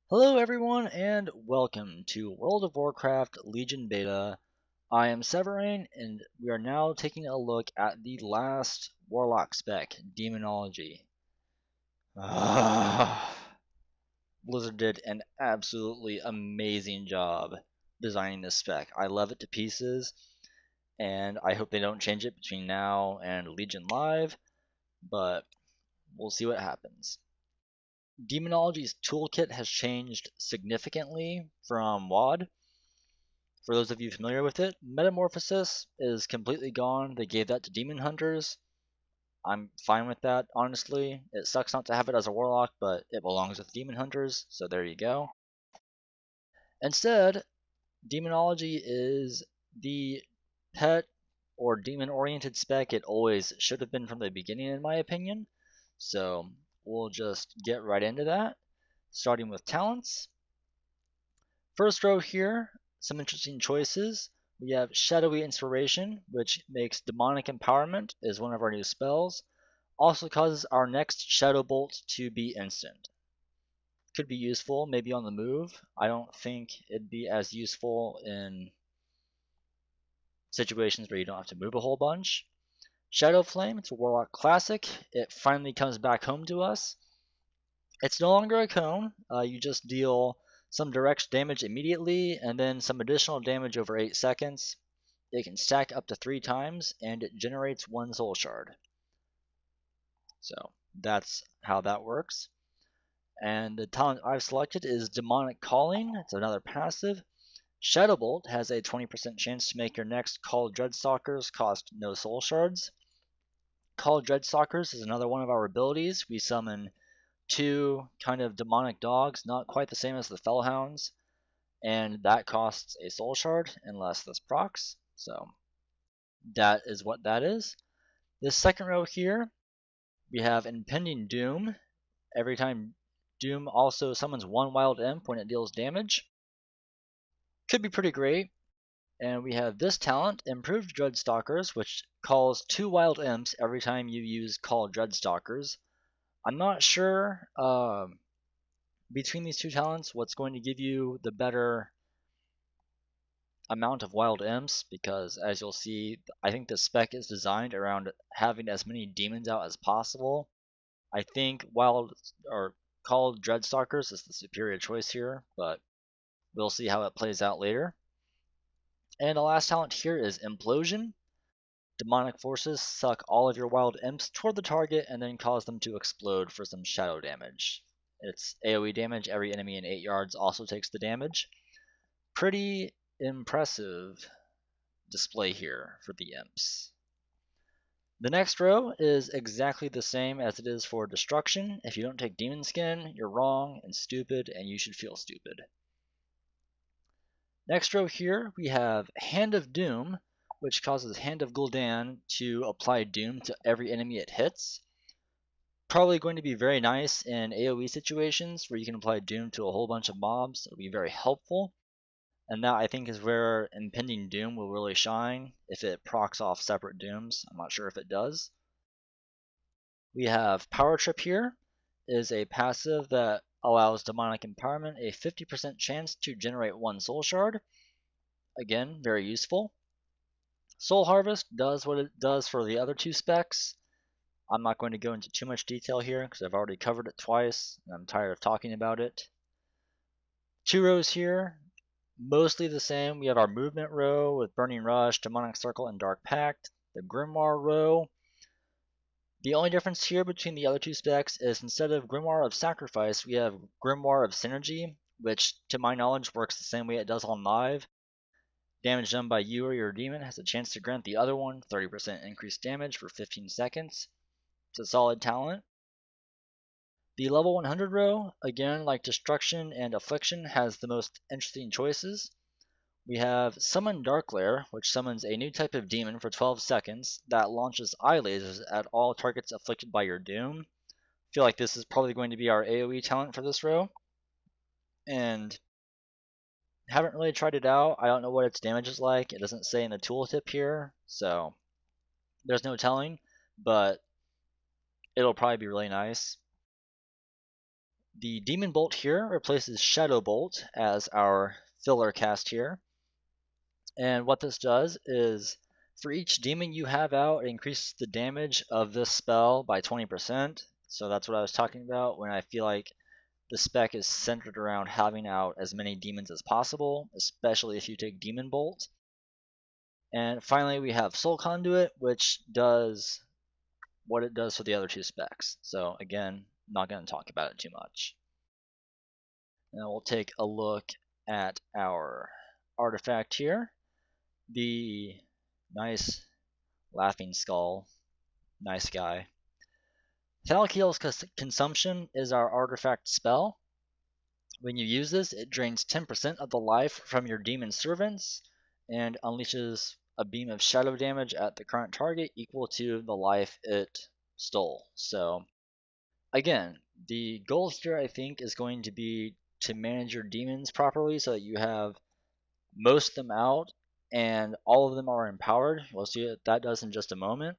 Hello everyone and welcome to World of Warcraft Legion Beta. I am Severine and we are now taking a look at the last Warlock spec, Demonology. Blizzard did an absolutely amazing job designing this spec. I love it to pieces and I hope they don't change it between now and Legion Live, but we'll see what happens. Demonology's toolkit has changed significantly from WoD. For those of you familiar with it, Metamorphosis is completely gone. They gave that to Demon Hunters. I'm fine with that, honestly. It sucks not to have it as a Warlock, but it belongs with Demon Hunters, so there you go. Instead, Demonology is the pet or demon-oriented spec it always should have been from the beginning, in my opinion. So we'll just get right into that, starting with talents. First row here, some interesting choices. We have Shadowy Inspiration, which makes Demonic Empowerment as one of our new spells. Also causes our next Shadow Bolt to be instant. Could be useful, maybe on the move. I don't think it'd be as useful in situations where you don't have to move a whole bunch. Shadow Flame, it's a Warlock classic. It finally comes back home to us. It's no longer a cone. You just deal some direct damage immediately and then some additional damage over 8 seconds. It can stack up to 3 times and it generates 1 soul shard. So that's how that works. And the talent I've selected is Demonic Calling. It's another passive. Shadowbolt has a 20% chance to make your next Call Dreadstalkers cost no soul shards. Call Dreadstalkers is another one of our abilities. We summon 2 kind of demonic dogs, not quite the same as the Fellhounds, and that costs a soul shard unless this procs. So that is what that is. This second row here, we have Impending Doom. Every time Doom also summons 1 wild imp when it deals damage. Could be pretty great. And we have this talent, Improved Dreadstalkers, which calls 2 wild imps every time you use Call Dreadstalkers. I'm not sure between these 2 talents what's going to give you the better amount of wild imps, because as you'll see, I think the spec is designed around having as many demons out as possible. I think wild or called Dreadstalkers is the superior choice here, but we'll see how it plays out later. And the last talent here is Implosion. Demonic forces suck all of your wild imps toward the target and then cause them to explode for some shadow damage. It's AoE damage, every enemy in 8 yards also takes the damage. Pretty impressive display here for the imps. The next row is exactly the same as it is for destruction. If you don't take demon skin, you're wrong and stupid, and you should feel stupid. Next row here, we have Hand of Doom, which causes Hand of Gul'dan to apply Doom to every enemy it hits. Probably going to be very nice in AoE situations where you can apply Doom to a whole bunch of mobs. It'll be very helpful. And that I think is where Impending Doom will really shine, if it procs off separate Dooms. I'm not sure if it does. We have Power Trip here, is a passive that allows Demonic Empowerment a 50% chance to generate 1 Soul Shard. Again, very useful. Soul Harvest does what it does for the other 2 specs. I'm not going to go into too much detail here because I've already covered it twice and I'm tired of talking about it. 2 rows here, mostly the same. We have our movement row with Burning Rush, Demonic Circle, and Dark Pact. The Grimoire row. The only difference here between the other 2 specs is instead of Grimoire of Sacrifice, we have Grimoire of Synergy, which to my knowledge works the same way it does on live. Damage done by you or your demon has a chance to grant the other one 30% increased damage for 15 seconds. It's a solid talent. The level 100 row, again like Destruction and Affliction, has the most interesting choices. We have Summon Darkglare, which summons a new type of demon for 12 seconds that launches eye lasers at all targets afflicted by your doom. I feel like this is probably going to be our AoE talent for this row. And haven't really tried it out. I don't know what its damage is like. It doesn't say in the tooltip here, so there's no telling, but it'll probably be really nice. The Demon Bolt here replaces Shadow Bolt as our filler cast here. And what this does is for each demon you have out, it increases the damage of this spell by 20%. So that's what I was talking about when I feel like the spec is centered around having out as many demons as possible, especially if you take Demon Bolt. And finally, we have Soul Conduit, which does what it does for the other two specs. So again, not going to talk about it too much. Now we'll take a look at our artifact here. The nice laughing skull, nice guy. Thalkiel's Consumption is our artifact spell. When you use this, it drains 10% of the life from your demon servants and unleashes a beam of shadow damage at the current target equal to the life it stole. So again, the goal here I think is going to be to manage your demons properly so that you have most of them out and all of them are empowered. We'll see what that does in just a moment.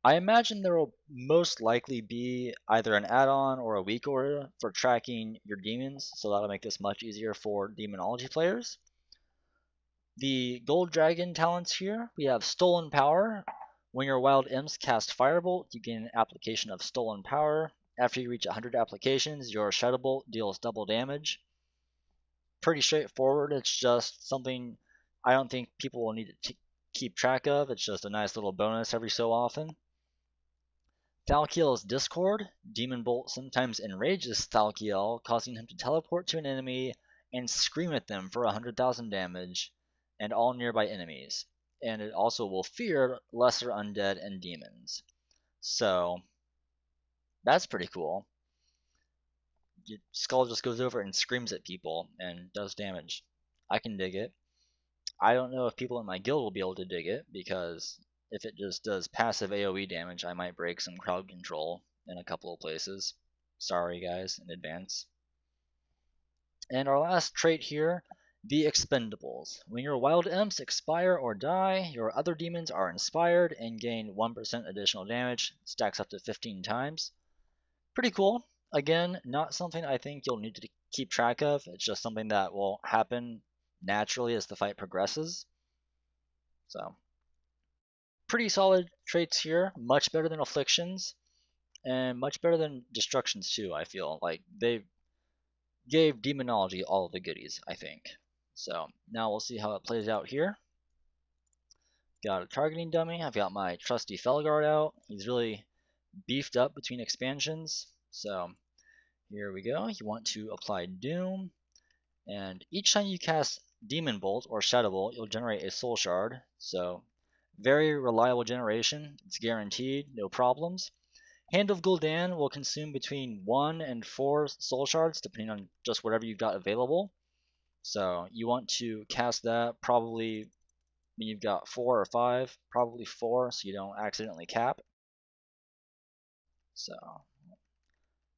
I imagine there will most likely be either an add-on or a weak order for tracking your demons, so that'll make this much easier for Demonology players. The Gold Dragon talents here, we have Stolen Power. When your Wild Imps cast Firebolt, you gain an application of Stolen Power. After you reach 100 applications, your Shadow Bolt deals double damage. Pretty straightforward, it's just something I don't think people will need to keep track of. It's just a nice little bonus every so often. Thalkiel's Discord. Demon Bolt sometimes enrages Thalkiel, causing him to teleport to an enemy and scream at them for 100,000 damage and all nearby enemies. And it also will fear lesser undead and demons. So that's pretty cool. Skull just goes over and screams at people and does damage. I can dig it. I don't know if people in my guild will be able to dig it, because if it just does passive AoE damage, I might break some crowd control in a couple of places. Sorry guys in advance. And our last trait here, the Expendables. When your Wild Imps expire or die, your other demons are inspired and gain 1% additional damage, stacks up to 15 times. Pretty cool. Again, not something I think you'll need to keep track of, it's just something that will happen naturally as the fight progresses. So, pretty solid traits here, much better than Afflictions, and much better than Destructions too, I feel. Like, they gave Demonology all of the goodies, I think. So, now we'll see how it plays out here. Got a targeting dummy, I've got my trusty Felguard out. He's really beefed up between expansions. So, here we go. You want to apply Doom, and each time you cast Demon Bolt or Shadow Bolt, you'll generate a Soul Shard. So, very reliable generation. It's guaranteed, no problems. Hand of Gul'dan will consume between 1 and 4 Soul Shards, depending on just whatever you've got available. So, you want to cast that probably when you've got 4 or 5, probably 4, so you don't accidentally cap. So,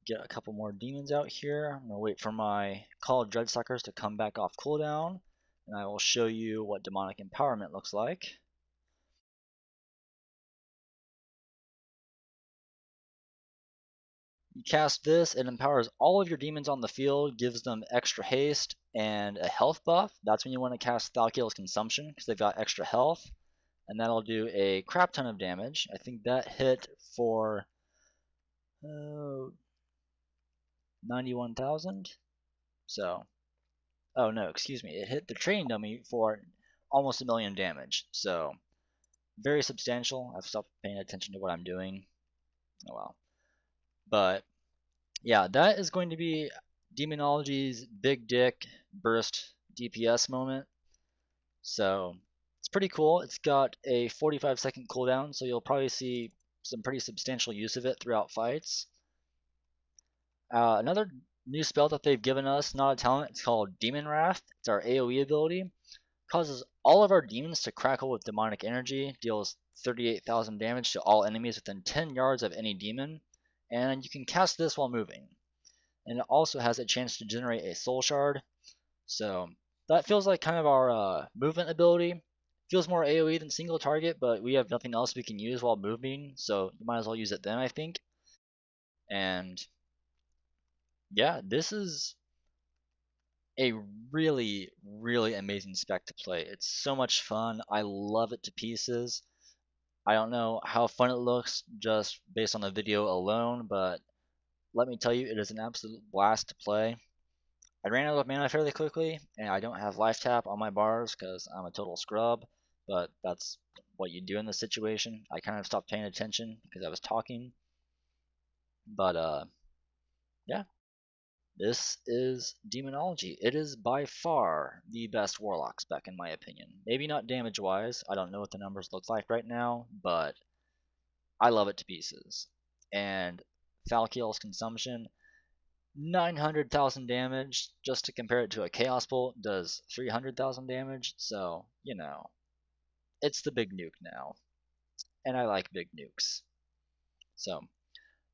get a couple more demons out here. I'm going to wait for my Call of Dreadsuckers to come back off cooldown, and I will show you what Demonic Empowerment looks like. You cast this, it empowers all of your demons on the field, gives them extra haste and a health buff. That's when you want to cast Thalkiel's Consumption, because they've got extra health, and that'll do a crap ton of damage. I think that hit for 91,000. So, oh no, excuse me, it hit the training dummy for almost 1,000,000 damage. So, very substantial. I've stopped paying attention to what I'm doing. Oh well. But yeah, that is going to be Demonology's big dick burst DPS moment. So it's pretty cool. It's got a 45-second cooldown, so you'll probably see some pretty substantial use of it throughout fights. Another new spell that they've given us, not a talent, it's called Demon Wrath. It's our AoE ability. Causes all of our demons to crackle with demonic energy, deals 38,000 damage to all enemies within 10 yards of any demon, and you can cast this while moving. And it also has a chance to generate a soul shard, so that feels like kind of our movement ability. Feels more AoE than single target, but we have nothing else we can use while moving, so you might as well use it then, I think. And Yeah, this is a really, really amazing spec to play. It's so much fun. I love it to pieces. I don't know how fun it looks just based on the video alone, but let me tell you, it is an absolute blast to play. I ran out of mana fairly quickly, and I don't have life tap on my bars because I'm a total scrub, but that's what you do in this situation. I kind of stopped paying attention because I was talking, but yeah, this is Demonology. It is by far the best Warlock spec in my opinion. Maybe not damage wise, I don't know what the numbers look like right now, but I love it to pieces. And Falkiel's consumption, 900,000 damage, just to compare it to a Chaos Bolt, does 300,000 damage, so, it's the big nuke now. And I like big nukes. So,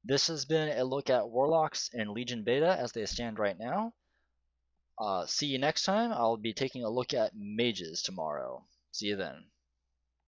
this has been a look at Warlocks and Legion Beta as they stand right now. See you next time. I'll be taking a look at mages tomorrow. See you then.